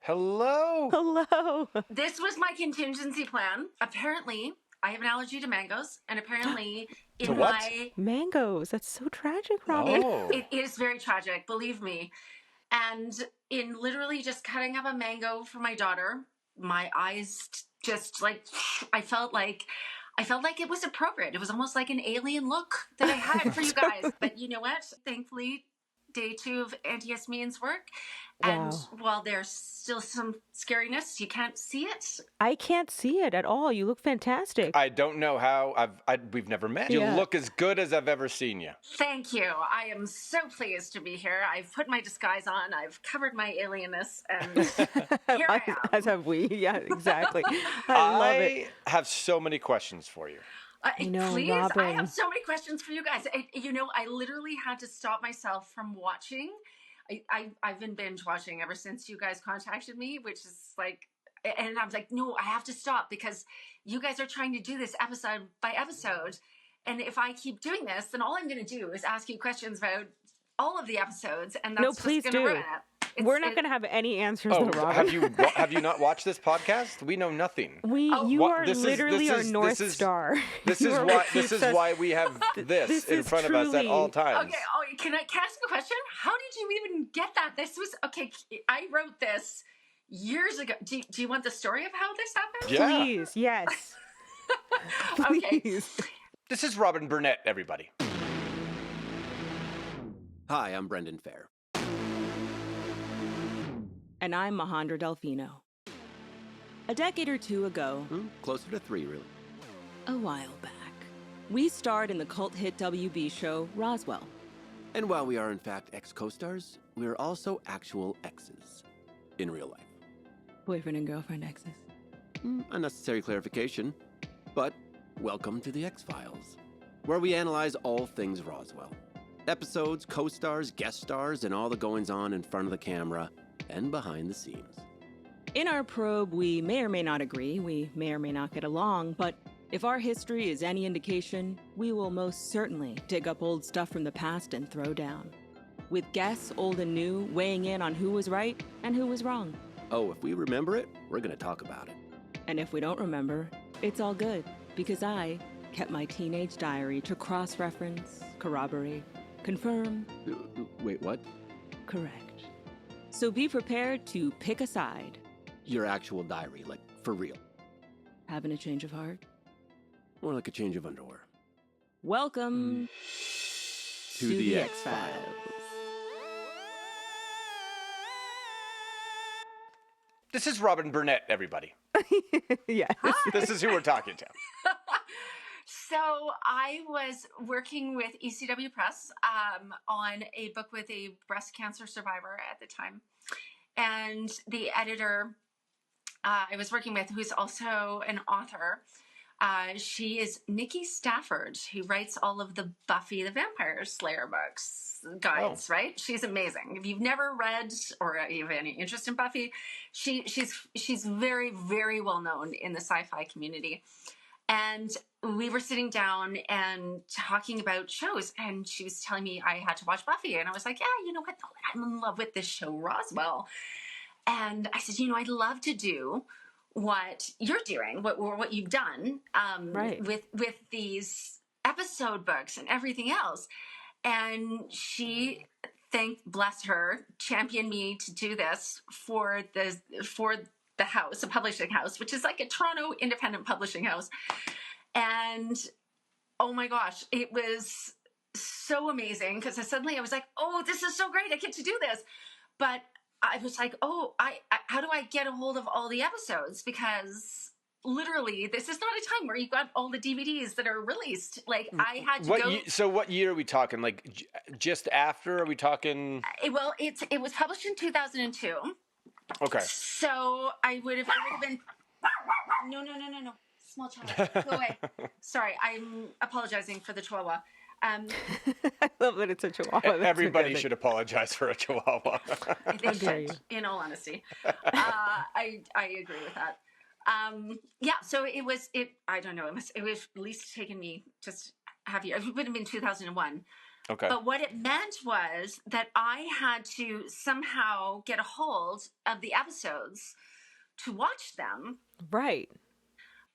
Hello. Hello. This was my contingency plan. Apparently, I have an allergy to mangoes, and apparently To what? Mangoes. That's so tragic, Robyn. Oh. It is very tragic, believe me. And in literally just cutting up a mango for my daughter, my eyes just I felt like it was appropriate. It was almost like an alien look that I had for you guys. But you know what? Thankfully, day 2 of antihistamines work. And while there's still some scariness, you can't see it. I can't see it at all. You look fantastic. I don't know how we've never met. You look as good as I've ever seen you. Thank you. I am so pleased to be here. I've put my disguise on. I've covered my alienness, and here I am. As have we. Yeah, exactly. I love it. I have so many questions for you. Please, Robyn. I have so many questions for you guys. I literally had to stop myself from watching. I've been binge watching ever since you guys contacted me, which is like, and I was like, no, I have to stop because you guys are trying to do this episode by episode. And if I keep doing this, then all I'm going to do is ask you questions about all of the episodes. And that's please just going to ruin it. We're not going to have any answers to Robyn. Have you not watched this podcast? We know nothing. You are literally our North Star. This is why we have this in front of us at all times. Okay. Oh, can I ask a question? How did you even get that? This was okay. I wrote this years ago. Do you want the story of how this happened? Yeah. Please, yes. Okay. Please. This is Robyn Burnett, everybody. Hi, I'm Brendan Fehr. And I'm Majandra Delfino. A decade or two ago, Closer to 3, really. a while back, we starred in the cult hit WB show Roswell. And while we are in fact ex-co-stars, we are also actual exes. In real life. Boyfriend and girlfriend exes. Unnecessary clarification. But welcome to the X-Files, where we analyze all things Roswell. Episodes, co-stars, guest stars, and all the goings-on in front of the camera and behind the scenes. In our probe, we may or may not agree, we may or may not get along, but if our history is any indication, we will most certainly dig up old stuff from the past and throw down. With guests, old and new, weighing in on who was right and who was wrong. Oh, if we remember it, we're going to talk about it. And if we don't remember, it's all good, because I kept my teenage diary to cross-reference, corroborate, confirm. Wait, what? Correct. So be prepared to pick a side. Your actual diary, like, for real. Having a change of heart? More like a change of underwear. Welcome To the X-Files. This is Robyn Burnett, everybody. Yes. This is who we're talking to. So I was working with ECW Press on a book with a breast cancer survivor at the time. And the editor I was working with, who's also an author, she is Nikki Stafford, who writes all of the Buffy the Vampire Slayer books, guides, right? She's amazing. If you've never read or you have any interest in Buffy, she's very, very well known in the sci-fi community. And we were sitting down and talking about shows, and she was telling me I had to watch Buffy. And I was like, yeah, you know what? I'm in love with this show, Roswell. And I said, I'd love to do what you're doing, what you've done right. with these episode books and everything else. And she, bless her, championed me to do this for the house, a publishing house, which is like a Toronto independent publishing house. And oh my gosh, it was so amazing because suddenly I was like, oh, this is so great. I get to do this. But I was like, oh, how do I get a hold of all the episodes? Because literally, this is not a time where you've got all the DVDs that are released. Like, I had to go. So what year are we talking? Like, just after? Are we talking? Well, it was published in 2002. Okay. So it would have been. No. Small child. Go away. Sorry, I'm apologizing for the chihuahua. I love that it's a chihuahua. Everybody should apologize for a chihuahua. They should, in all honesty. I agree with that. Yeah, so I don't know, it was at least taken me just half a year. It would have been 2001. Okay. But what it meant was that I had to somehow get a hold of the episodes to watch them. Right.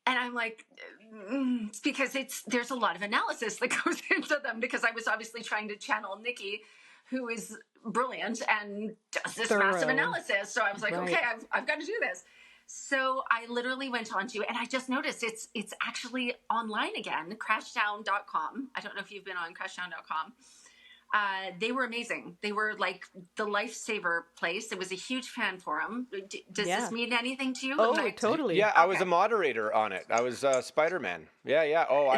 And I'm like, it's because there's a lot of analysis that goes into them, because I was obviously trying to channel Nikki, who is brilliant and does this massive analysis. So I was like, okay, I've got to do this. So I literally went on to, and I just noticed it's actually online again, crashdown.com. I don't know if you've been on crashdown.com. They were amazing. They were like the lifesaver place. It was a huge fan forum. Does this mean anything to you? Oh, totally. Yeah, I was a moderator on it. I was Spider-Man. Yeah. Oh,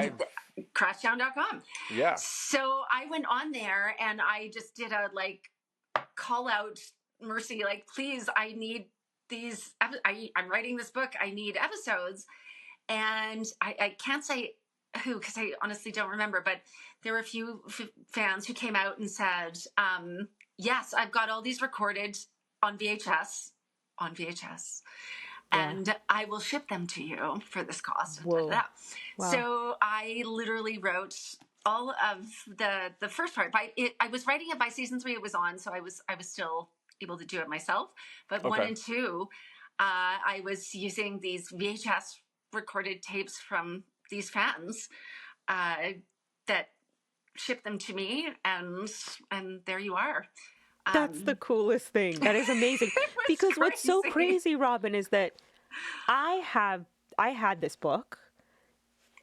crashdown.com. Yeah. So I went on there and I just did a call out Mercy, please, I need these. I'm writing this book. I need episodes. And I can't say who, because I honestly don't remember, but there were a few fans who came out and said, yes, I've got all these recorded on VHS, and I will ship them to you for this cost. Whoa. Wow. So I literally wrote all of the first part. I was writing it by season 3. It was on, so I was still able to do it myself. But 1 and 2, I was using these VHS recorded tapes from these fans that shipped them to me, and there you are. That's the coolest thing. That is amazing. Because crazy. What's so crazy, Robyn, is that I had this book.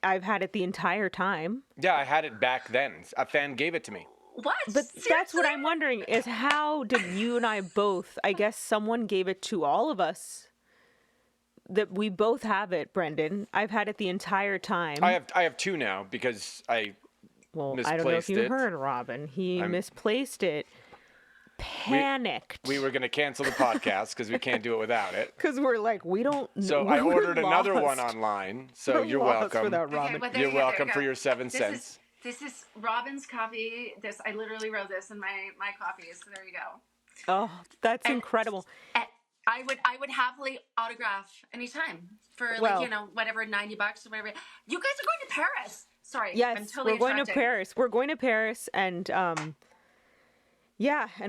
I've had it the entire time. Yeah, I had it back then. A fan gave it to me. What? But Seriously? that's what I'm wondering, is how did you and I both, I guess someone gave it to all of us, that we both have it, Brendan. I've had it the entire time. I have 2 now because I misplaced I don't know if you it. heard Robyn. He misplaced it. Panicked. We were going to cancel the podcast because we can't do it without it. Because we're like, we don't. So I ordered another one online. So you're welcome. Okay, you're welcome for your 7 cents. This is Robyn's copy. I literally wrote this in my copies. So there you go. Oh, that's incredible. And I would happily autograph anytime for whatever, $90 or whatever. You guys are going to Paris. Sorry. Yes, I'm totally we're going to interrupting. Paris. We're going to Paris, and and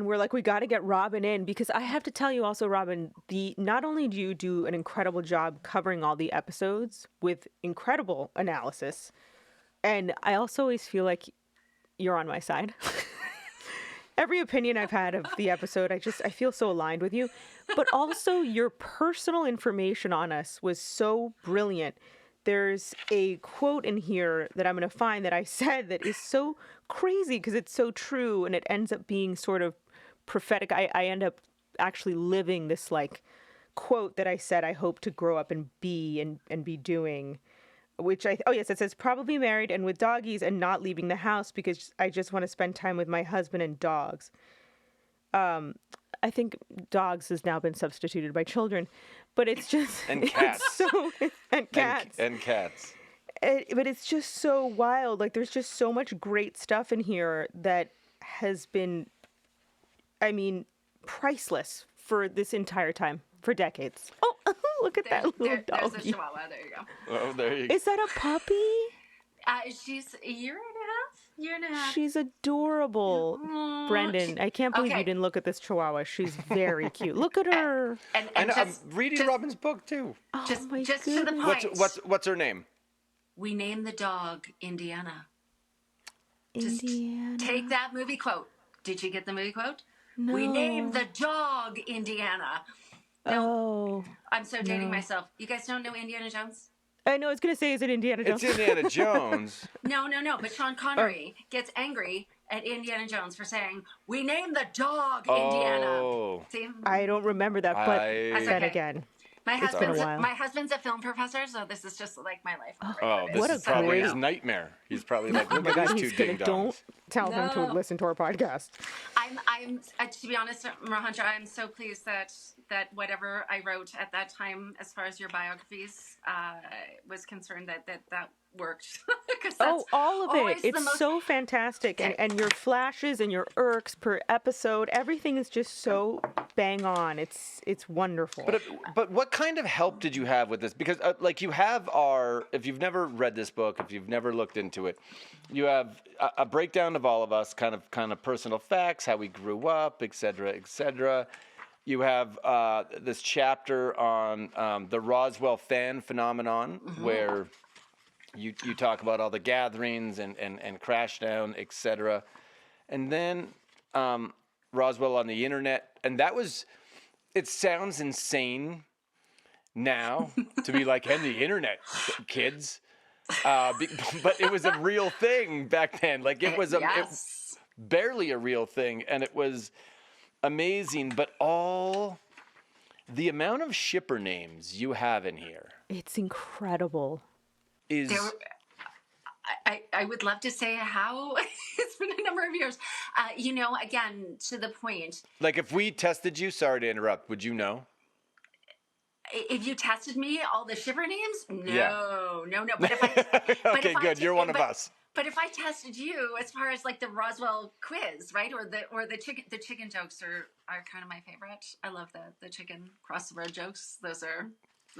we're like, we got to get Robyn in, because I have to tell you also, Robyn, not only do you do an incredible job covering all the episodes with incredible analysis, and I also always feel like you're on my side. Every opinion I've had of the episode, I feel so aligned with you. But also your personal information on us was so brilliant. There's a quote in here that I'm going to find that I said that is so crazy because it's so true, and it ends up being sort of prophetic. I end up actually living this quote that I said I hope to grow up and be and be doing. Which it says, probably married and with doggies and not leaving the house because I just want to spend time with my husband and dogs. I think dogs has now been substituted by children, but it's just... And cats. And cats. And cats. But it's just so wild. There's just so much great stuff in here that has been, priceless for this entire time, for decades. Oh, look at that little doggy. There's a chihuahua. There you go. Oh, there you go. Is that a puppy? She's a year and a half. She's adorable. Aww. Brendan, I can't believe you didn't look at this chihuahua. She's very cute. Look at her. And I'm reading Robyn's book too. Just my to the goodness. point. What's her name? We named the dog Indiana. Indiana. Just take that movie quote. Did you get the movie quote? No. We named the dog Indiana. No, I'm so dating myself. You guys don't know Indiana Jones? I know. I was going to say, is it Indiana Jones? It's Indiana Jones. No. But Sean Connery gets angry at Indiana Jones for saying, we named the dog Indiana. Oh. See? I don't remember that, but then okay. again. My It's been a while. husband's a film professor, so this is just my life. Oh, this is probably his nightmare. He's probably like, look at these 2 ding-dongs. Don't tell him to listen to our podcast. I'm to be honest, Majandra, I'm so pleased that whatever I wrote at that time, as far as your biographies was concerned, that worked. All of it. It's so fantastic. And your flashes and your irks per episode, everything is just so bang on. It's wonderful. But what kind of help did you have with this? Because you have if you've never read this book, if you've never looked into it, you have a breakdown of all of us, kind of personal facts, how we grew up, et cetera, et cetera. You have this chapter on the Roswell fan phenomenon, where you talk about all the gatherings and Crashdown, et cetera. And then Roswell on the internet. And that was, it sounds insane now to be like, and the internet, kids. But it was a real thing back then. Like it was barely a real thing. And it was amazing. But all the amount of shipper names you have in here. It's incredible. I would love to say how it's been a number of years. Again, to the point. Like if we tested you, sorry to interrupt, would you know? If you tested me, all the shipper names? No. But Okay, good. You're one of us. But if I tested you, as far as like the Roswell quiz, right, or the chicken jokes are kind of my favorite. I love the chicken cross the road jokes. Those are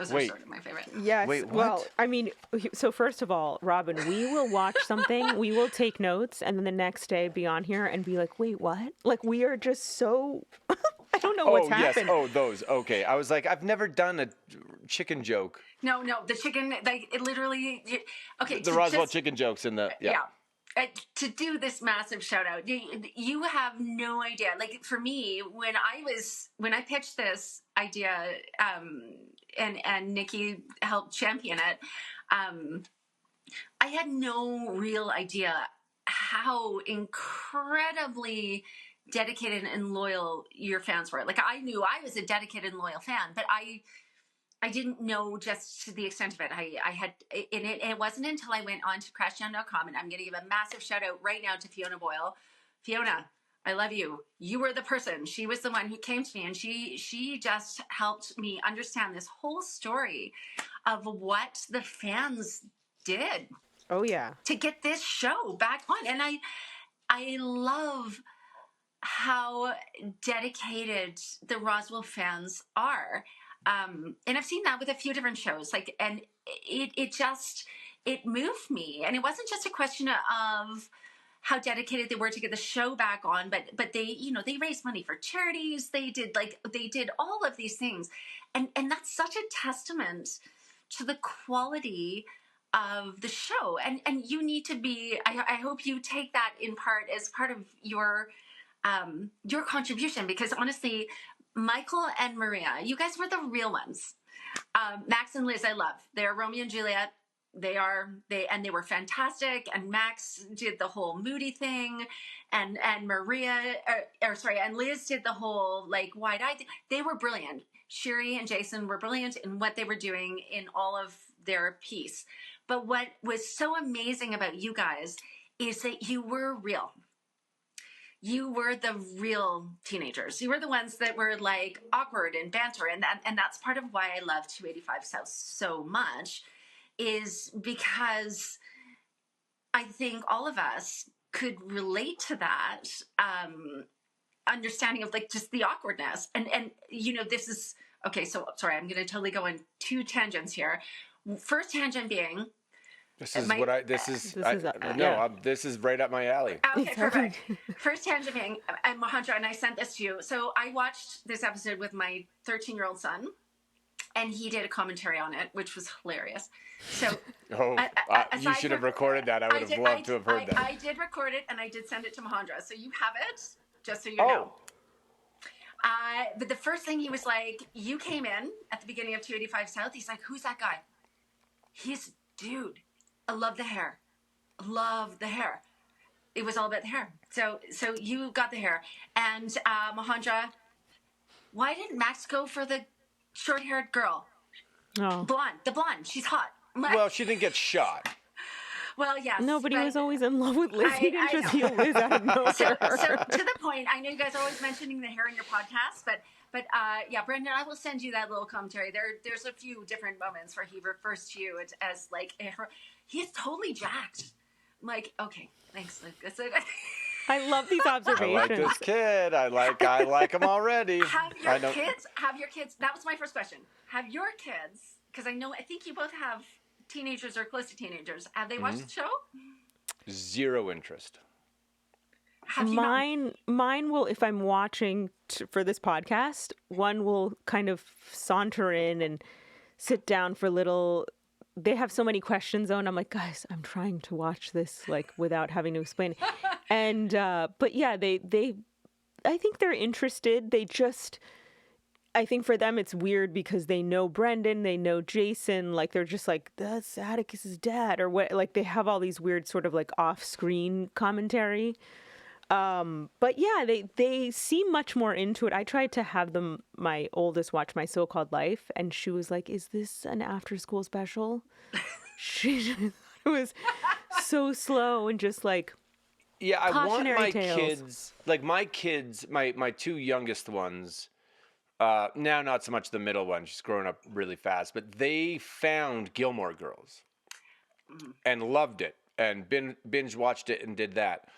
sort of my favorite. Yes. Wait, what? Well, I mean, so first of all, Robyn, we will watch something, we will take notes, and then the next day be on here and be like, wait, what? Like, we are just so, I don't know what's happened. Oh, those. Okay. I was like, I've never done a chicken joke. No, the chicken, like, it literally, okay. The Roswell chicken jokes in the, yeah. To do this massive shout out, you have no idea. Like for me, when I pitched this idea, and Nikki helped champion it, I had no real idea how incredibly dedicated and loyal your fans were. Like I knew I was a dedicated and loyal fan, but I didn't know just to the extent of it. And it wasn't until I went on to crashdown.com, and I'm going to give a massive shout out right now to Fiona Boyle. Fiona, I love you. You were the person. She was the one who came to me, and she just helped me understand this whole story of what the fans did. Oh yeah. To get this show back on. And I love how dedicated the Roswell fans are. And I've seen that with a few different shows, like, and it moved me. And it wasn't just a question of how dedicated they were to get the show back on, but they, they raised money for charities. They did all of these things. And that's such a testament to the quality of the show. And you need to be, I hope you take that in part as part of your contribution, because honestly, Michael and Maria, you guys were the real ones. Max and Liz, I love. They're Romeo and Juliet. They were fantastic. And Max did the whole moody thing, and Liz did the whole like wide-eyed thing. They were brilliant. Sherry and Jason were brilliant in what they were doing in all of their piece. But what was so amazing about you guys is that you were real. You were the real teenagers. You were the ones that were like awkward and banter. And that's part of why I love 285 South so much, is because I think all of us could relate to that understanding of like just the awkwardness. And this is, okay, so sorry, I'm going to totally go on two tangents here. First tangent being, this is right up my alley. Okay, perfect. First tangent being, and Majandra, and I sent this to you. So I watched this episode with my 13-year-old son, and he did a commentary on it, which was hilarious. So, you should have recorded that. I would have loved to have heard that. I did record it, and I did send it to Majandra. So you have it, just so you know. But the first thing he was like, you came in at the beginning of 285 South. He's like, who's that guy? He's dude. I love the hair. Love the hair. It was all about the hair. So you got the hair. And Majandra, why didn't Max go for the short-haired girl? Oh. The blonde. She's hot. Well, she didn't get shot. Well, yes. No, but he was always in love with Liz. He didn't just heal Liz out of nowhere. So to the point, I know you guys are always mentioning the hair in your podcast, but Brendan, I will send you that little commentary. There's a few different moments where he refers to you as like he's totally jacked. I'm like, okay, thanks. I love these observations. I like this kid. I like him already. Have your kids. That was my first question. Have your kids, because I think you both have teenagers or close to teenagers. Have they watched the show? Zero interest. Have you not? Mine will, if I'm watching for this podcast, one will kind of saunter in and sit down for a little. They have so many questions though, and I'm like, guys, I'm trying to watch this like without having to explain. And but yeah, they I think they're interested. They just, I think for them it's weird because they know Brendan, they know Jason, like they're just like, that's Atticus's dad or what, like they have all these weird sort of like off-screen commentary. But yeah, they seem much more into it. I tried to have my oldest watch My So-Called Life, and she was like, is this an after-school special? It was so slow and just like, Yeah, I want cautionary my tales. kids, like my kids, my two youngest ones, now not so much the middle one, she's growing up really fast, but they found Gilmore Girls and loved it and binge watched it and did that.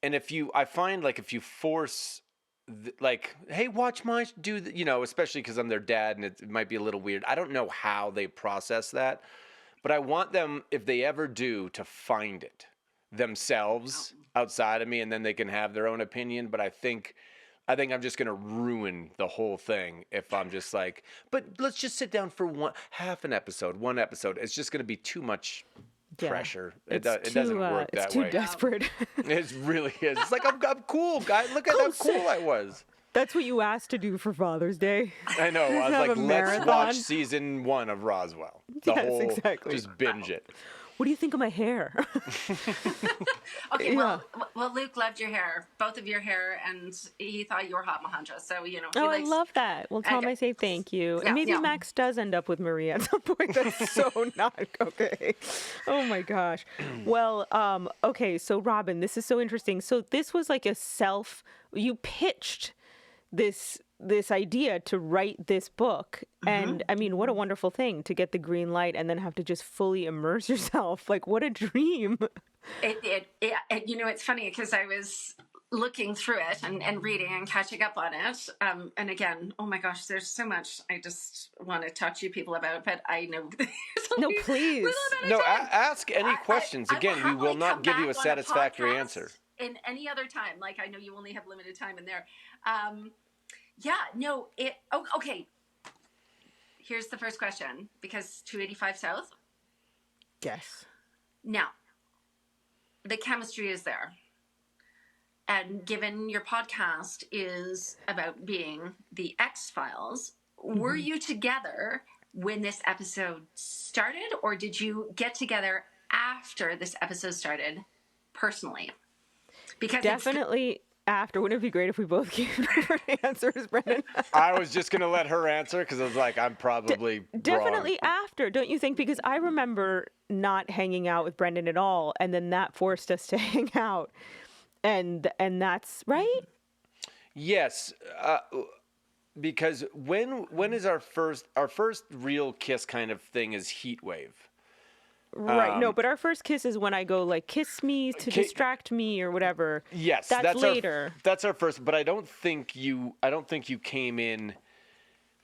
And I find like if you force, like, hey, watch my, especially because I'm their dad and it might be a little weird. I don't know how they process that, but I want them, if they ever do, to find it themselves outside of me, and then they can have their own opinion. But I think I'm just going to ruin the whole thing if I'm just like, but let's just sit down for one episode. It's just going to be too much pressure. It doesn't work that way. It's too desperate. It really is. It's like, I'm cool, guys. Look at how cool I was. That's what you asked to do for Father's Day. I know. I was Have like, a let's marathon. watch season 1 of Roswell. Exactly. Just binge it. What do you think of my hair? Okay, Yeah. well, Luke loved your hair, both of your hair, and he thought you were hot, Majandra. So he Oh, likes. I love that. Well, tell him I say thank you. Yeah, And maybe yeah. Max does end up with Maria at some point. That's so not okay. Oh my gosh. Well, okay. So Robyn, this is so interesting. So this was like you pitched this idea to write this book. And I mean, what a wonderful thing to get the green light and then have to just fully immerse yourself. Like, what a dream. It's funny because I was looking through it and reading and catching up on it. And again, oh my gosh, there's so much I just want to talk to you people about, but I know there's No, only please. a little bit of No, time. ask any questions. I Again, we will happily not come give you a back on satisfactory podcast answer. in any other time. Like, I know you only have limited time in there. Okay. Here's the first question, because 285 South. Yes. Now, the chemistry is there. And given your podcast is about being the X-Files, were you together when this episode started, or did you get together after this episode started personally? Because Definitely after. Wouldn't it be great if we both gave different answers, Brendan? I was just going to let her answer because I was like, I'm probably Definitely wrong. after, don't you think? Because I remember not hanging out with Brendan at all, and then that forced us to hang out, and that's right. Yes, because when is our first real kiss kind of thing is Heat Wave. Right. No, but our first kiss is when I go like, kiss me to distract me or whatever. Yes, that's later. That's our first. But I don't think you came in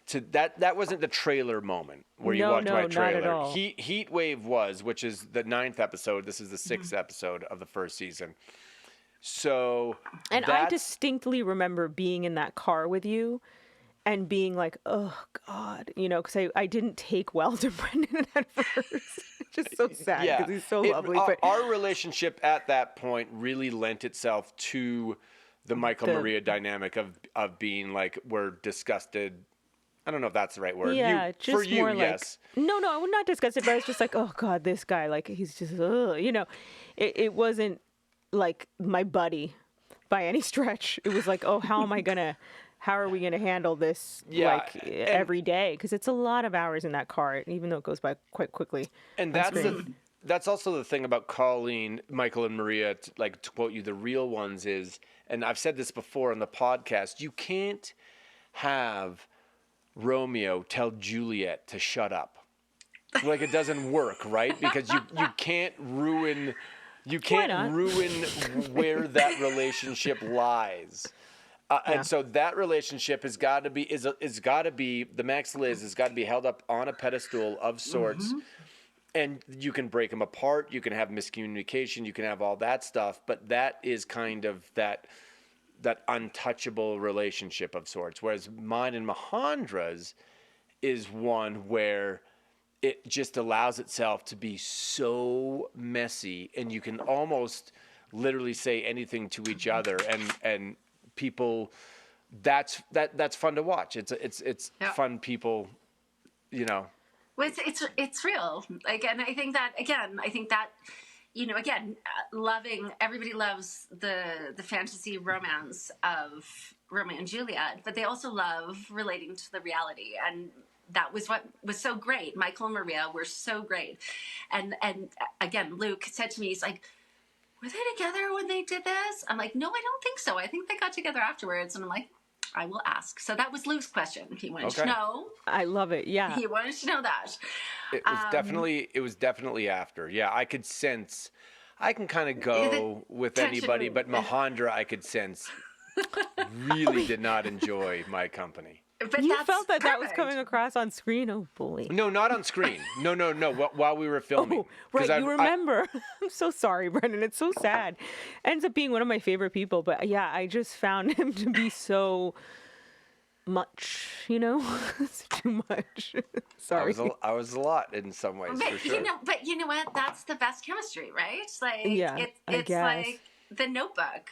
to that. That wasn't the trailer moment where you watched my trailer. Not at all. Heat Wave was, which is the 9th episode. This is the 6th episode of the first season. So. And I distinctly remember being in that car with you. And being like, oh, God, because I didn't take well to Brendan at first. Just so sad because he's so lovely. But our relationship at that point really lent itself to the Michael Maria dynamic of being like, we're disgusted. I don't know if that's the right word. Yeah, just for you, more like, yes. No, I would not disgusted, but I was just like, oh, God, this guy, like, he's just, it wasn't like my buddy by any stretch. It was like, oh, how are we going to handle this every day? Because it's a lot of hours in that car, even though it goes by quite quickly. And that's also the thing about calling Michael and Maria, to quote you, the real ones is, and I've said this before on the podcast, you can't have Romeo tell Juliet to shut up. Like, it doesn't work, right? Because you can't ruin where that relationship lies. And so that relationship has got to be the Max Liz has got to be held up on a pedestal of sorts. and you can break them apart. You can have miscommunication. You can have all that stuff. But that is kind of that untouchable relationship of sorts. Whereas mine and Majandra's is one where it just allows itself to be so messy, and you can almost literally say anything to each other, and people. That's fun to watch. It's fun people, you know. Well, it's real. Like, and I think that you know, again, everybody loves the fantasy romance of Romeo and Juliet, but they also love relating to the reality, and that was what was so great. Michael and Maria were so great, and again, Luke said to me, he's like, "Were they together when they did this?" I'm like, "No, I don't think so. I think they got together afterwards." And I'm like, I will ask. So that was Luke's question. He wanted to know. I love it. Yeah. He wanted to know that. It was definitely after. Yeah, I could sense. I can kind of go with anybody, but Majandra, I could sense, really did not enjoy my company. But you felt that was coming across on screen? Oh, boy. No, not on screen. No. While we were filming. Oh, right. You remember. I'm so sorry, Brendan. It's so sad. Ends up being one of my favorite people. But yeah, I just found him to be so much, you know? It's too much. Sorry. I was a lot in some ways, but, for sure. But you know what? That's the best chemistry, right? Like, yeah, it's like The Notebook.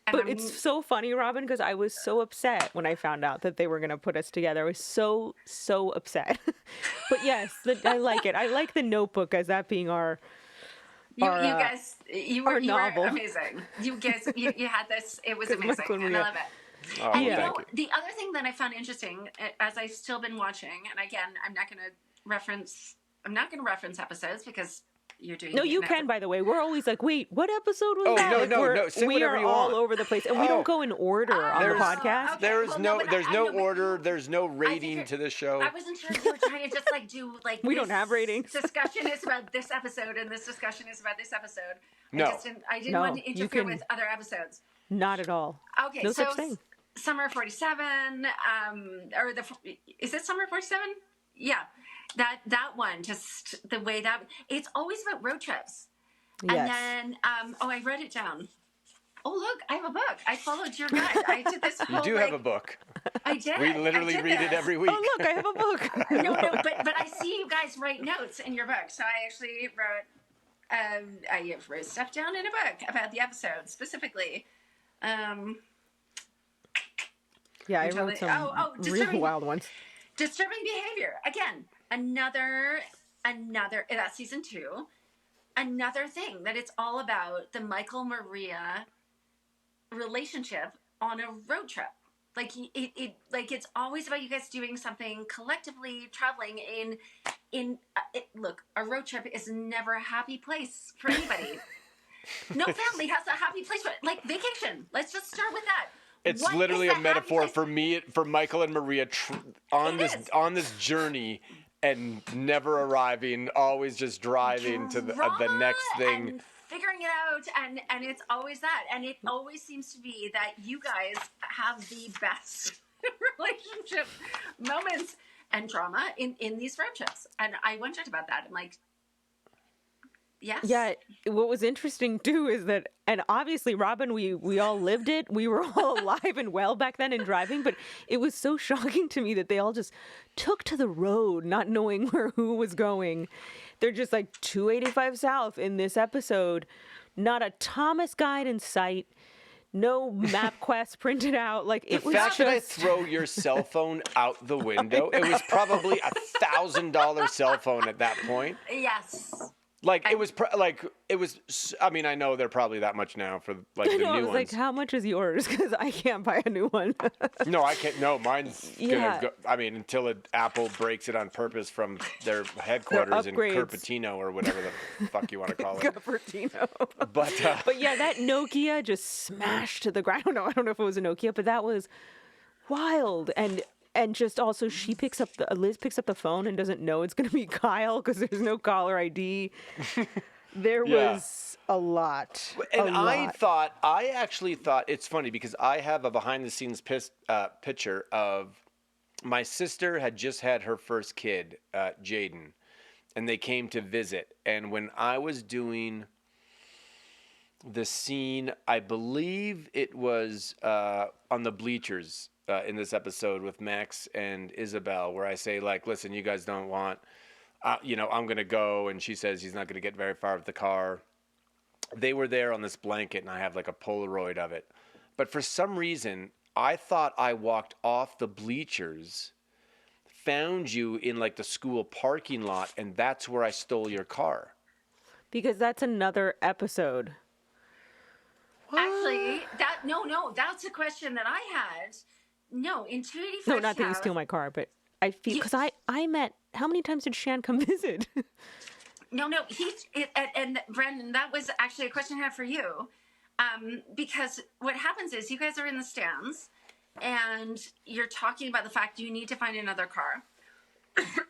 But it's so funny, Robyn, because I was so upset when I found out that they were going to put us together. I was so upset. But yes, I like it. I like The Notebook as that being our guys, you were novel. amazing. You guys, you had this. It was amazing, and I love it. Oh, and yeah. you know, the other thing that I found interesting, as I've still been watching, and again, I'm not going to reference episodes because you're doing. No, you can. By the way, we're always like, wait, what episode was that? No. Say we whatever are you all want. over the place, and we don't go in order on the podcast. Okay. There's no order. There's no rating to the show. I wasn't sure if you were trying to just like do like. We don't have ratings. Discussion is about this episode, and this discussion is about this episode. No. I didn't want to interfere with other episodes. Not at all. Okay, no so such thing. Summer 47, is it Summer 47? Yeah, that one, just the way that it's always about road trips. Yes. And then, I wrote it down. Oh, look, I have a book. I followed your guide. I did this whole, You do have a book. I did. We literally read it every week. Oh, look, I have a book. No, but I see you guys write notes in your book. So I actually I wrote stuff down in a book about the episode specifically. Yeah, I wrote some real wild ones. Disturbing behavior. Again, another that's season 2. Another thing that it's all about the Michael Maria relationship on a road trip. Like it's always about you guys doing something collectively, traveling look, a road trip is never a happy place for anybody. No family has a happy place, but like vacation. Let's just start with that. It's What literally is a the metaphor happy for Michael and Maria on this journey and never arriving, always just driving to the next thing. And figuring it out, and it's always that, and it always seems to be that you guys have the best relationship moments and drama in these road trips. And I wondered about that. I'm like, yes. Yeah, what was interesting too is that, and obviously, Robyn, we all lived it. We were all alive and well back then and driving, but it was so shocking to me that they all just took to the road, not knowing who was going. They're just like 285 South in this episode. Not a Thomas guide in sight. No MapQuest printed out. Like it was The just... fact that I throw your cell phone out the window, it was probably $1,000 cell phone at that point. Yes. Like it was I mean, I know they're probably that much now for like the new I was ones. like, how much is yours? Because I can't buy a new one. No, I can't. No, mine's Yeah. gonna go. I mean, until Apple breaks it on purpose from their headquarters in upgrades. Cupertino or whatever the fuck you want to call it. Cupertino. But yeah, that Nokia just smashed to the ground. I don't know if it was a Nokia, but that was wild. And just also Liz picks up the phone and doesn't know it's going to be Kyle because there's no caller ID. There was a lot. And I actually thought, it's funny because I have a behind the scenes picture of my sister had just had her first kid, Jaden. and they came to visit. And when I was doing the scene, I believe it was on the bleachers in this episode with Max and Isabel, where I say, like, listen, you guys don't want, I'm going to go. And she says he's not going to get very far with the car. They were there on this blanket, and I have like a Polaroid of it. But for some reason, I thought I walked off the bleachers, found you in like the school parking lot, and that's where I stole your car. Because that's another episode. Actually, that's a question that I had. No, in 285 No, not that you steal my car, but I feel because I met. How many times did Shan come visit? No, and Brandon, that was actually a question I had for you. Because what happens is you guys are in the stands and you're talking about the fact you need to find another car.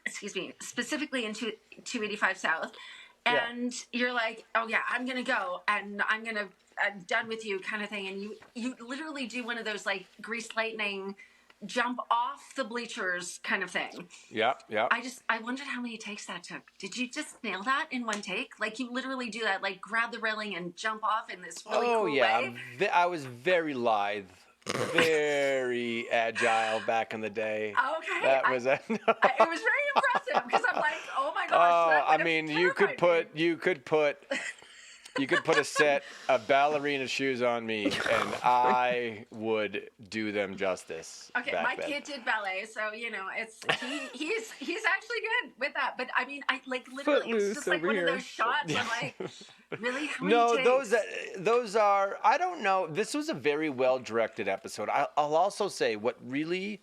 Excuse me, specifically in 285 South. And you're like, oh yeah, I'm going to go and I'm done with you kind of thing. And you literally do one of those like grease lightning jump off the bleachers kind of thing. Yeah. I wondered how many takes that took. Did you just nail that in one take? Like you literally do that, like grab the railing and jump off in this really cool way? I was very lithe, very agile back in the day. Okay. That was it was very impressive because I'm like, oh my gosh. I mean, you could put a set of ballerina shoes on me, and I would do them justice. Okay, my kid did ballet, so he's actually good with that. But I mean, I like literally, it was just like one of those shots. I'm like, really? How many takes? those are. I don't know. This was a very well directed episode. I'll also say what really.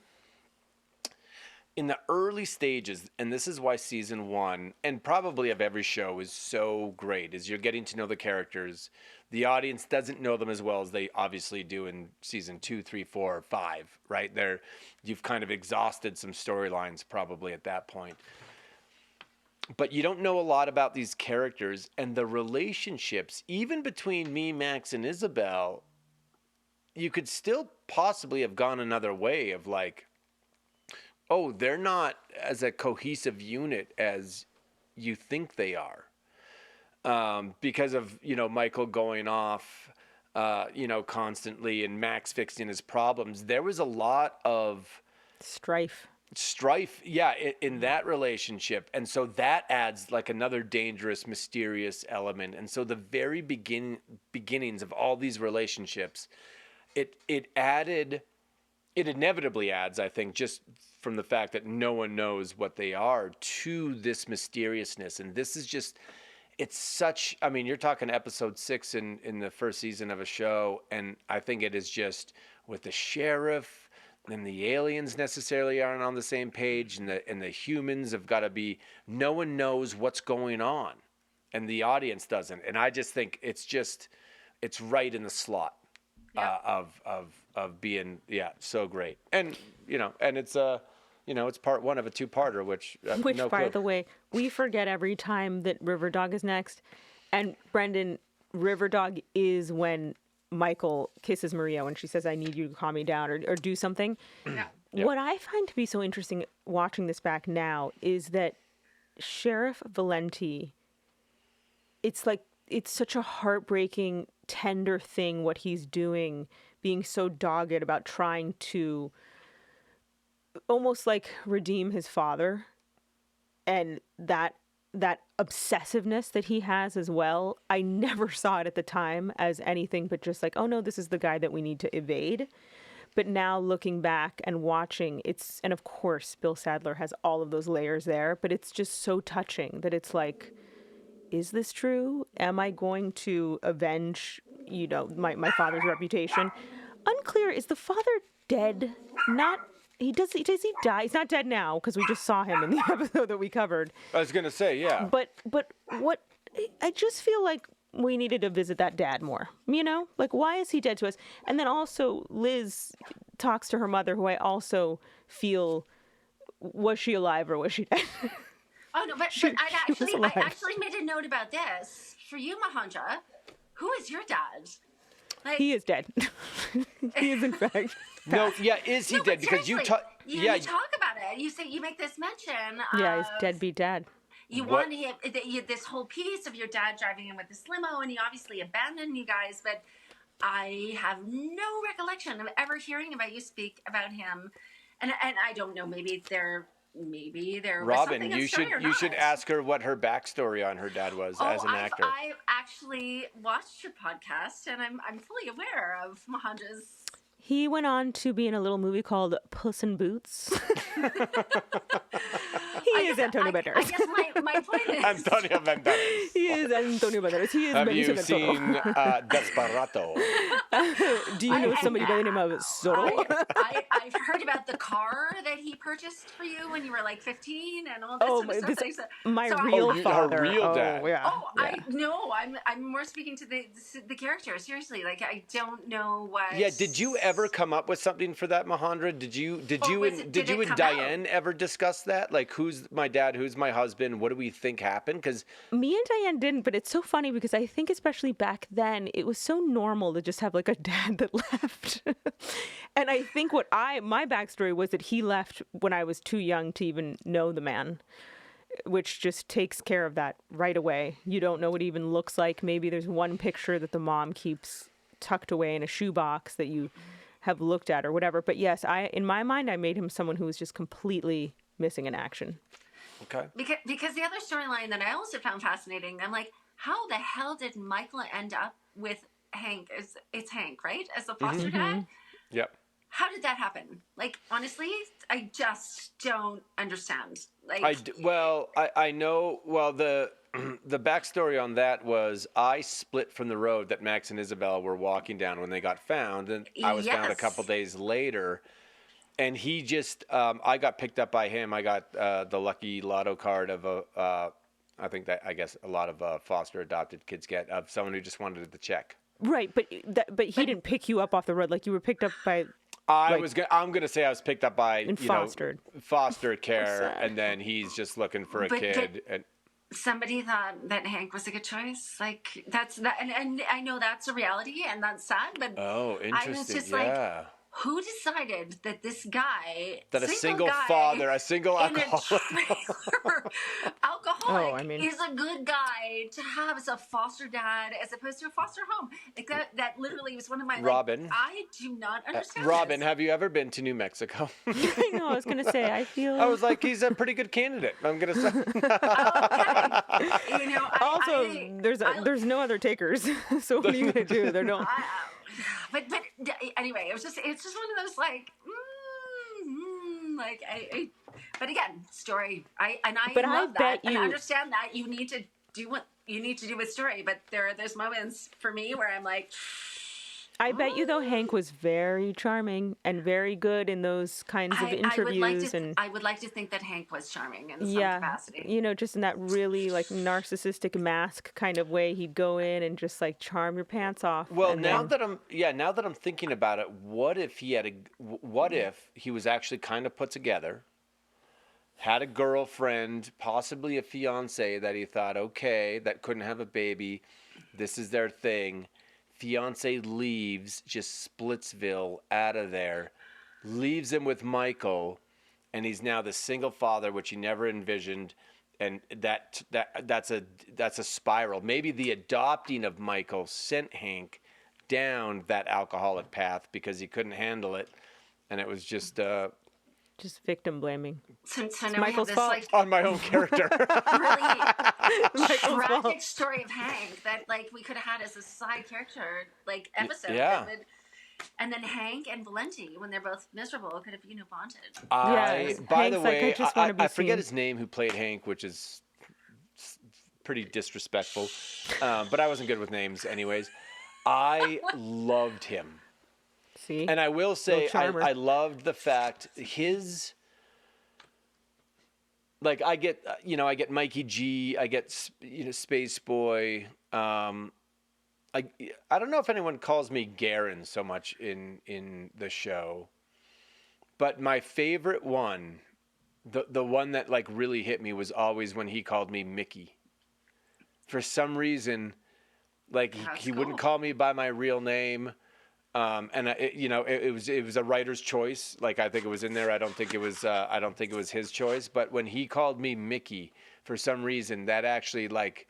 In the early stages, and this is why season 1, and probably of every show, is so great, is you're getting to know the characters. The audience doesn't know them as well as they obviously do in season 2, 3, 4, 5, right? You've kind of exhausted some storylines probably at that point. But you don't know a lot about these characters, and the relationships, even between me, Max, and Isabel, you could still possibly have gone another way of like, oh, they're not as a cohesive unit as you think they are. Because of, Michael going off, constantly and Max fixing his problems. There was a lot of strife, yeah, in that relationship. And so that adds like another dangerous, mysterious element. And so the very beginnings of all these relationships, it inevitably adds, I think, just from the fact that no one knows what they are, to this mysteriousness. And this is just, it's such, I mean, you're talking episode 6 in the first season of a show, and I think it is just with the sheriff and the aliens necessarily aren't on the same page, and the humans have got to be, no one knows what's going on, and the audience doesn't. And I just think it's right in the slot. Of being so great, and it's it's part 1 of a 2-parter, which by the way, we forget every time that River Dog is next, and Brendan, River Dog is when Michael kisses Maria when she says, "I need you to calm me down" or do something. Yeah. What I find to be so interesting watching this back now is that Sheriff Valenti, it's such a heartbreaking, tender thing what he's doing, being so dogged about trying to almost like redeem his father, and that obsessiveness that he has as well. I never saw it at the time as anything but just like, oh no, this is the guy that we need to evade. But now looking back and watching, and of course Bill Sadler has all of those layers there, but it's just so touching that it's like, is this true? Am I going to avenge, my father's reputation? Unclear. Is the father dead? Does he die? He's not dead now because we just saw him in the episode that we covered. I was going to say, yeah. But what, I just feel like we needed to visit that dad more, like, why is he dead to us? And then also Liz talks to her mother, who I also feel, was she alive or was she dead? Oh no, but I actually made a note about this for you, Majandra. Who is your dad? Like, he is dead. He is in fact. No, yeah, is he dead? Because you talk. You talk about it. You say you make this mention. Yeah, he's deadbeat dad. You want him, this whole piece of your dad driving in with this limo, and he obviously abandoned you guys, but I have no recollection of ever hearing about you speak about him. And I don't know, maybe there was Robyn, something you should ask her what her backstory on her dad was as an actor. I've actually watched your podcast, and I'm fully aware of Majandra's. He went on to be in a little movie called Puss in Boots. He is Antonio Banderas. I guess my point is... Antonio Banderas. He is Antonio Banderas. He is Have Benicio you del seen Desperado? Do you know somebody by the name of Zorro? I've heard about the car that he purchased for you when you were like 15 and all this sort of stuff. My So real her father. real dad. Oh, yeah. I'm more speaking to the character. Seriously, like I don't know what. Yeah, did you ever come up with something for that, Majandra? Did you and Diane ever discuss that? Like, who's my dad? Who's my husband? What do we think happened? Because Me and Diane didn't, but it's so funny because I think especially back then, it was so normal to just have like a dad that left. And I think my backstory was that he left when I was too young to even know the man, which just takes care of that right away. You don't know what he even looks like. Maybe there's one picture that the mom keeps tucked away in a shoebox that you have looked at or whatever. But yes, in my mind, I made him someone who was just completely missing in action. okay, Because the other storyline that I also found fascinating, I'm like, how the hell did Michael end up with Hank? It's Hank, right? As the foster dad? yep. How did that happen? Like, honestly, I just don't understand. Like, I know. Well, the backstory on that was I split from the road that Max and Isabel were walking down when they got found, and I was found a couple days later. And he just, I got picked up by him. I got the lucky lotto card of I guess a lot of foster adopted kids get, of someone who just wanted the check. Right, but he didn't pick you up off the road. Like, you were picked up by... I'm gonna say I was picked up by foster care, and then he's just looking for a kid. And somebody thought that Hank was a good choice. Like, that's that, and I know that's a reality, and that's sad. But interesting. I was just like, who decided that this guy, a single father, a single alcoholic, is a good guy to have as a foster dad as opposed to a foster home? Like that literally was one of my. Robyn, like, I do not understand. Robyn, this. Have you ever been to New Mexico? I know. I was gonna say. I was like, he's a pretty good candidate. I'm gonna say. There's no other takers. So what are you gonna do? They're no. But anyway, it's just one of those like, but again, story. I love that, and I understand that you need to do what you need to do with story. But there's moments for me where I'm like, I bet you though Hank was very charming and very good in those kinds of interviews. I would like to think that Hank was charming in some capacity. You know, just in that really like narcissistic mask kind of way, he'd go in and just like charm your pants off. Well, now that I'm thinking about it, what if he was actually kind of put together, had a girlfriend, possibly a fiance that he thought, okay, that couldn't have a baby, this is their thing. Fiance leaves, just Splitsville out of there, leaves him with Michael, and he's now the single father, which he never envisioned, and that's a spiral. Maybe the adopting of Michael sent Hank down that alcoholic path because he couldn't handle it, and it was just victim blaming. So Michael's fault. like, on my own character. Really tragic story of Hank that like we could have had as a side character like episode. Yeah. And then Hank and Valenti, when they're both miserable, could have bonded. By the way, I forget seen. his name who played Hank, which is pretty disrespectful. But I wasn't good with names anyways. I loved him. See? And I will say, I loved the fact his... Like, I get Mikey G, I get, Space Boy. I don't know if anyone calls me Garen so much in the show. But my favorite one, the one that, like, really hit me was always when he called me Mickey. For some reason, like, he wouldn't call me by my real name. And it was a writer's choice. Like, I think it was in there. I don't think it was his choice. But when he called me Mickey, for some reason, that actually, like,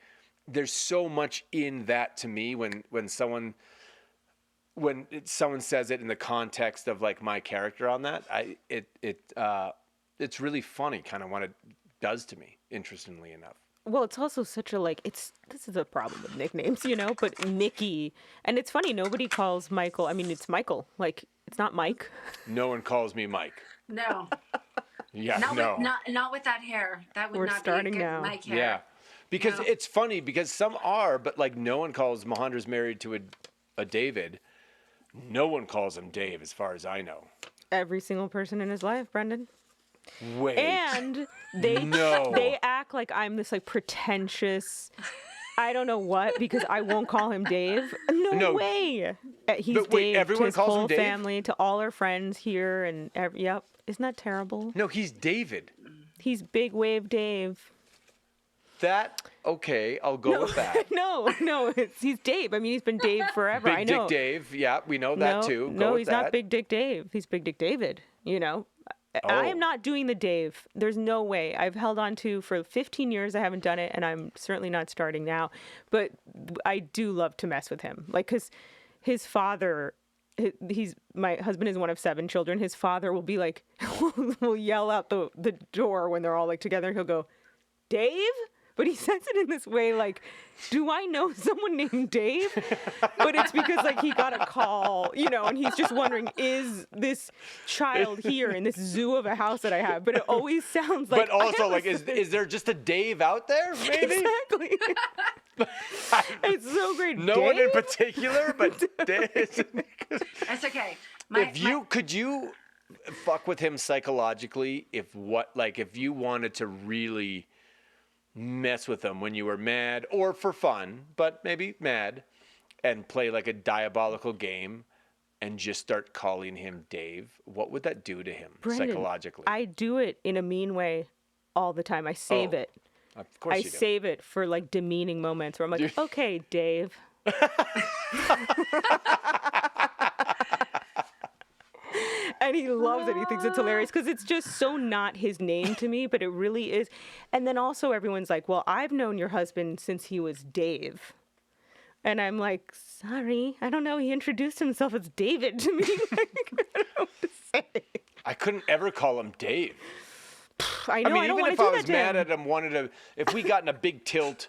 there's so much in that to me when someone says it in the context of like my character on that. It's really funny, kind of what it does to me. Interestingly enough. Well, it's also such a this is a problem with nicknames, but Mickey, and it's funny, nobody calls Michael, I mean, it's Michael, like, it's not Mike. No one calls me Mike. No. Yeah, Not with that hair. That would We're not starting be a good now. Mike hair. Yeah. Because No. it's funny, because some are, but like no one calls Majandra's married to a David. No one calls him Dave, as far as I know. Every single person in his life, Brendan. Wait. And they act like I'm this like pretentious, I don't know what, because I won't call him Dave. No way. He's But wait, Dave everyone to his calls him whole Dave? family, to all our friends here, and yep. Isn't that terrible? No, he's David. He's Big Wave Dave. Okay, I'll go with that. No, he's Dave. I mean, he's been Dave forever. Big I know. Dick Dave. Yeah, we know that too. Go No, with he's that. not Big Dick Dave. He's Big Dick David, I am not doing the Dave. There's no way. I've held on to for 15 years. I haven't done it, and I'm certainly not starting now. But I do love to mess with him. Like, because his father, my husband is one of 7 children. His father will be like, will yell out the door when they're all like together. He'll go, Dave? But he says it in this way like, do I know someone named Dave? But it's because like he got a call, and he's just wondering, is this child here in this zoo of a house that I have? But it always sounds like. But also, like, is there just a Dave out there? Maybe. Exactly. It's so great. No Dave? one in particular, but Dave. That's okay. Could you fuck with him psychologically if you wanted to really mess with him when you were mad or for fun, but maybe mad, and play like a diabolical game and just start calling him Dave? What would that do to him psychologically? I do it in a mean way all the time. I save it. Of course I you do. save it for like demeaning moments where I'm like, okay, Dave. And he loves it. He thinks it's hilarious because it's just so not his name to me, but it really is. And then also everyone's like, well, I've known your husband since he was Dave. And I'm like, sorry, I don't know. He introduced himself as David to me. Like, I don't know what to say. I couldn't ever call him Dave. I know, I don't even want if to do I that was to mad him. at him, if we got in a big tilt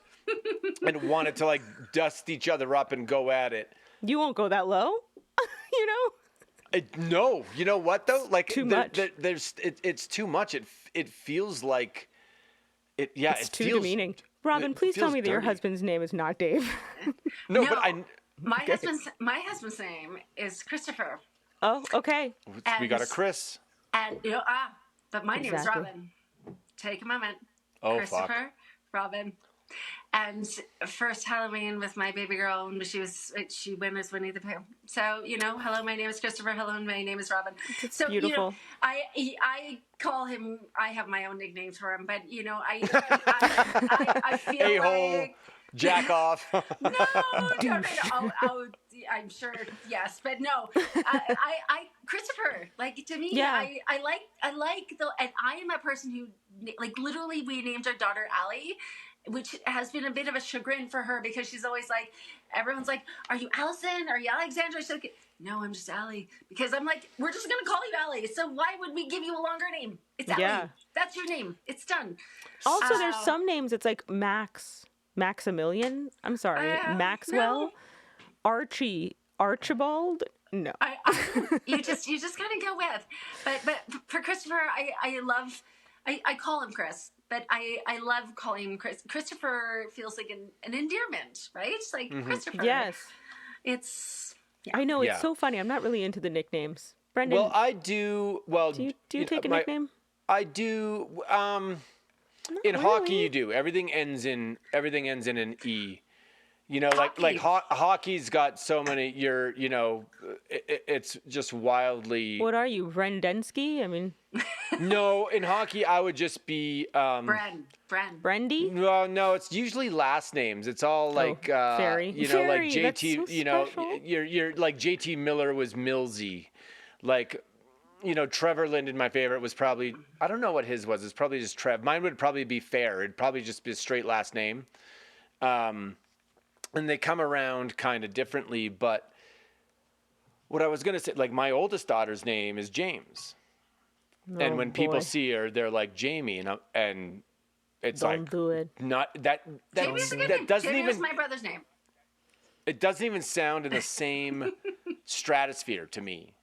and wanted to like dust each other up and go at it. You won't go that low, No, you know what though? Like Too much. It's too much. It feels like it. Yeah, It's it too feels demeaning. Robyn, it please tell feels me that your dirty. husband's name is not Dave. No, but my husband's name is Christopher. Oh, okay. we got a Chris. And but my name is Exactly. Robyn. Take a moment. Oh, Christopher, fuck. Robyn. And first Halloween with my baby girl, and she went as Winnie the Pooh. So hello, my name is Christopher. Hello, my name is Robyn. It's so beautiful. I call him. I have my own nicknames for him, but I feel A-hole, like jack off. no. I'm sure, yes, but no. I Christopher, like to me, Yeah. I like and I am a person who like literally we named our daughter Allie, which has been a bit of a chagrin for her because she's always like, everyone's like, are you Allison? Are you Alexandra? She's like, no, I'm just Allie. Because I'm like, we're just going to call you Allie. So why would we give you a longer name? It's Allie. Yeah. That's your name. It's done. Also, there's some names, it's like Maximilian. I'm sorry. Maxwell. No. Archie. Archibald. No. You just gotta go with. But for Christopher, I call him Chris. But I love calling him Chris. Christopher feels like an endearment, right? It's like Christopher. Yes. It's I know, it's Yeah. so funny. I'm not really into the nicknames. Brendan, Well, I do. Well, do you take a nickname? I do. In hockey, you do. Everything ends in an E. You know, like hockey's got so many. It's just wildly. What are you, Rendensky? I mean, No, in hockey, I would just be. Bren. Brendy? No, it's usually last names. It's all like, Ferry. you know, Ferry, like that's JT. so You know, special. you're like JT Miller was Millsy, like. You know, Trevor Linden, my favorite, was probably, I don't know what his was. It's probably just Trev. Mine would probably be Fehr. It'd probably just be a straight last name. And they come around kind of differently. But what I was going to say, like my oldest daughter's name is James. And when people see her, they're like, Jamie. And it's Don't do it. Not that Jamie's a good that name. doesn't Jamie was even, my brother's name. it doesn't even sound in the same stratosphere to me.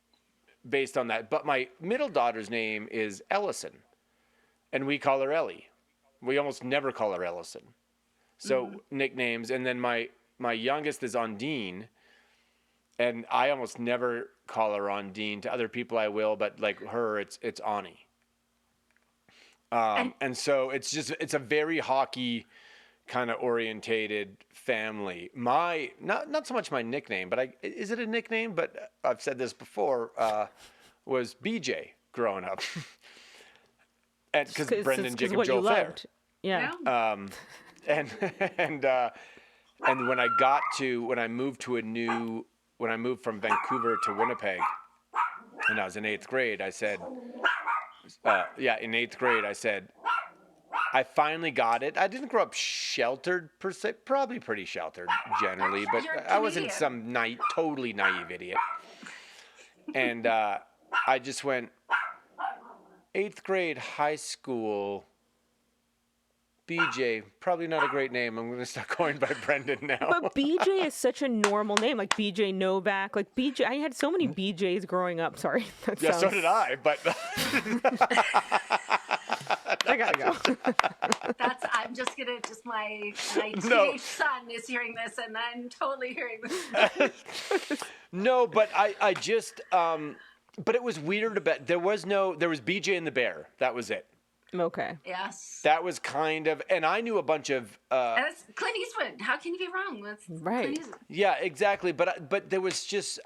Based on that. But my middle daughter's name is Ellison. And we call her Ellie. We almost never call her Ellison. So nicknames. And then my youngest is Ondine. And I almost never call her Ondine. To other people I will, but like her, it's Ani. And so it's a very hockey kind of orientated family. Not so much my nickname, but is it a nickname? But I've said this before, was BJ growing up. And because Brendan Jacob Joel Fehr. Yeah. And when I moved from Vancouver to Winnipeg, and I was in 8th grade, I said, I finally got it. I didn't grow up sheltered per se, probably pretty sheltered generally, but I wasn't some totally naive idiot. And I just went 8th grade, high school, BJ, probably not a great name. I'm going to start going by Brendan now. But BJ is such a normal name, like BJ Novak, like BJ. I had so many BJs growing up. Sorry. So did I, but I gotta go. I'm just gonna my teenage son is hearing this, and I'm totally hearing this. No, but I just but it was weird about there was BJ and the Bear. That was it. Okay. Yes. That was kind of, and I knew a bunch of. And that's Clint Eastwood. How can you be wrong? That's right. Clint Eastwood. Yeah, exactly. But there was just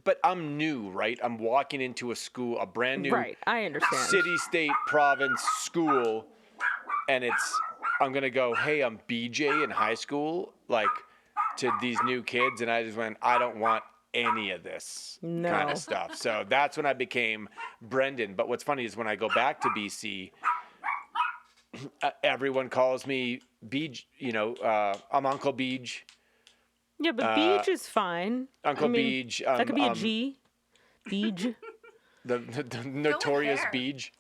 But I'm new, right? I'm walking into a school, a brand new. Right. I understand. City, state, province school, and I'm gonna go. Hey, I'm BJ in high school, like to these new kids, and I just went. I don't want any of this kind of stuff. So that's when I became Brendan. But what's funny is when I go back to BC, everyone calls me Beej. You know, I'm Uncle Beej. Yeah, but Beej is fine. Uncle Beej. That could be a G. Beej. The notorious Beej.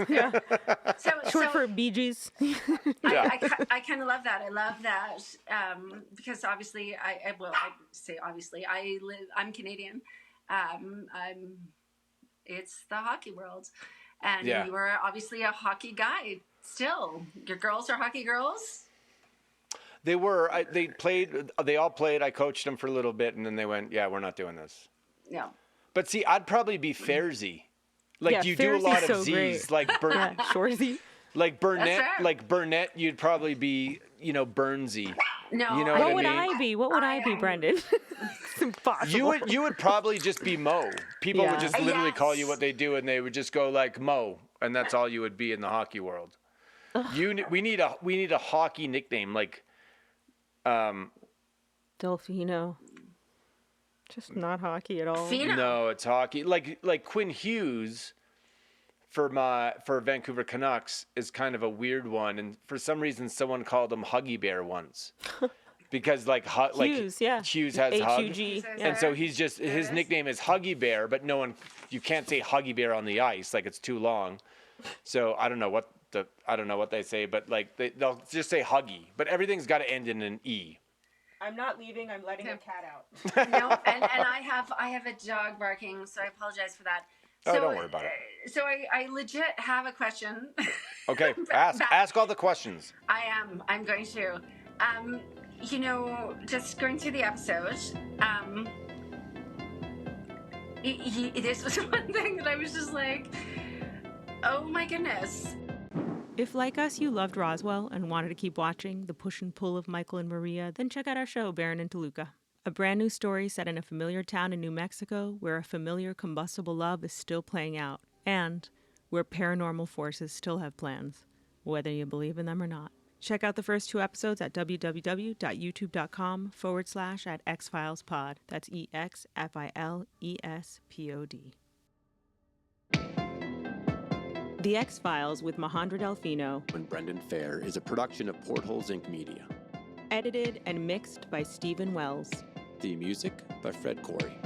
Yeah. Short for Bee Gees. I kind of love that. I love that because obviously I'm Canadian. It's the hockey world, and you are obviously a hockey guy. Still, your girls are hockey girls. They were. They played. They all played. I coached them for a little bit, and then they went, "Yeah, we're not doing this." No. But see, I'd probably be Fairzy. Like you do a lot of Z's, great. like Shorzy. Like Burnett. That's right. Like Burnett, you'd probably be, Burnsy. No. You know What what would I mean? I be? What would I be, Brendan? It's impossible. You would probably just be Mo. People would just literally call you Yes. what they do, and they would just go like Mo, and that's all you would be in the hockey world. We need a hockey nickname like. Delfino. Just not hockey at all. Fino. No, it's hockey. Like Quinn Hughes for Vancouver Canucks is kind of a weird one, and for some reason someone called him Huggy Bear once. Because Hughes, yeah. Hughes has hug. H-U-G. And so he's just his nickname is Huggy Bear, but you can't say Huggy Bear on the ice, like it's too long. So I don't know what they say, but like they'll just say Huggy, but everything's got to end in an E. I'm not leaving. I'm letting the cat out. No, and I have a dog barking, so I apologize for that. So, don't worry about it. So I legit have a question. Okay, ask all the questions. I'm going to. Just going through the episode, this was one thing that I was just like, oh my goodness. If, like us, you loved Roswell and wanted to keep watching the push and pull of Michael and Maria, then check out our show, Baron and Toluca. A brand new story set in a familiar town in New Mexico where a familiar combustible love is still playing out, and where paranormal forces still have plans, whether you believe in them or not. Check out the first 2 episodes at www.youtube.com/@xfilespod. That's EXFILESPOD. The X-Files with Majandra Delfino. And Brendan Fehr is a production of Portholes Inc. Media. Edited and mixed by Stephen Wells. Theme music by Fred Corey.